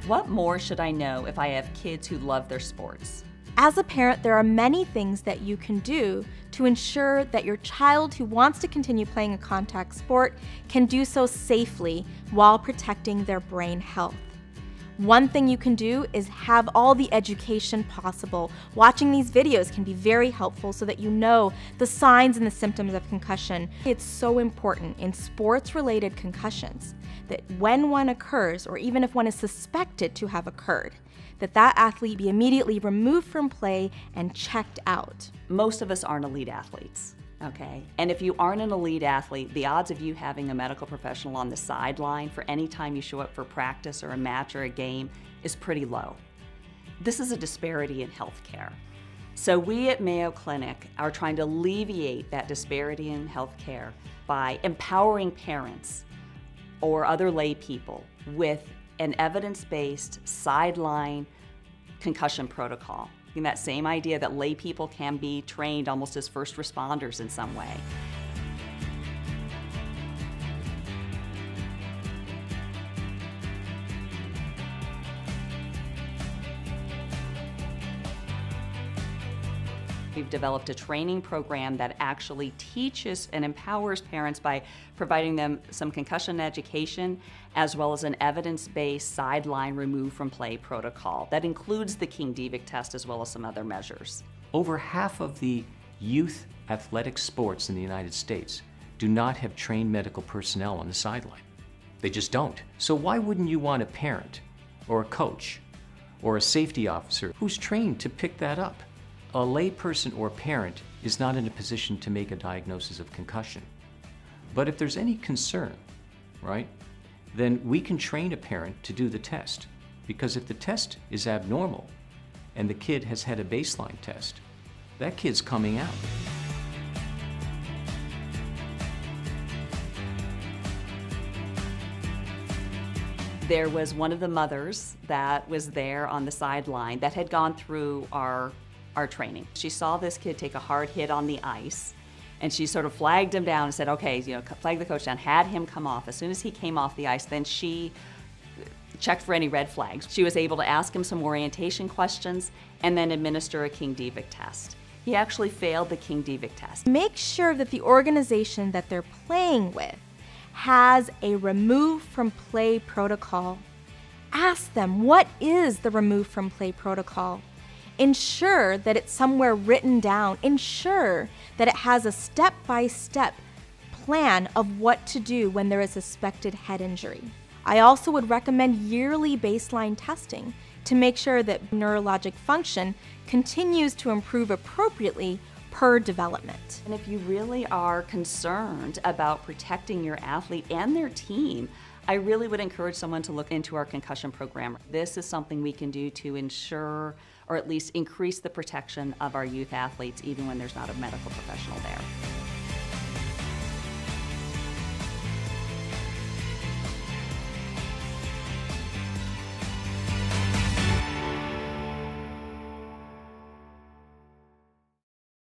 What more should I know if I have kids who love their sports? As a parent, there are many things that you can do to ensure that your child who wants to continue playing a contact sport can do so safely while protecting their brain health. One thing you can do is have all the education possible. Watching these videos can be very helpful so that you know the signs and the symptoms of concussion. It's so important in sports-related concussions that when one occurs, or even if one is suspected to have occurred, that athlete be immediately removed from play and checked out. Most of us aren't elite athletes, okay? And if you aren't an elite athlete, the odds of you having a medical professional on the sideline for any time you show up for practice or a match or a game is pretty low. This is a disparity in healthcare. So we at Mayo Clinic are trying to alleviate that disparity in healthcare by empowering parents or other lay people with an evidence-based sideline concussion protocol. In that same idea that lay people can be trained almost as first responders in some way. We've developed a training program that actually teaches and empowers parents by providing them some concussion education as well as an evidence-based sideline remove from play protocol that includes the King-Devick Test as well as some other measures. Over half of the youth athletic sports in the United States do not have trained medical personnel on the sideline. They just don't. So why wouldn't you want a parent or a coach or a safety officer who's trained to pick that up? A lay person or parent is not in a position to make a diagnosis of concussion. But if there's any concern, right, then we can train a parent to do the test. Because if the test is abnormal and the kid has had a baseline test, that kid's coming out. There was one of the mothers that was there on the sideline that had gone through our training. She saw this kid take a hard hit on the ice, and she sort of flagged him down and said, okay, flag the coach down, had him come off. As soon as he came off the ice, then she checked for any red flags. She was able to ask him some orientation questions and then administer a King-Devick test. He actually failed the King-Devick test. Make sure that the organization that they're playing with has a remove from play protocol. Ask them, what is the remove from play protocol? Ensure that it's somewhere written down. Ensure that it has a step-by-step plan of what to do when there is suspected head injury. I also would recommend yearly baseline testing to make sure that neurologic function continues to improve appropriately per development. And if you really are concerned about protecting your athlete and their team, I really would encourage someone to look into our concussion program. This is something we can do to ensure or at least increase the protection of our youth athletes even when there's not a medical professional there.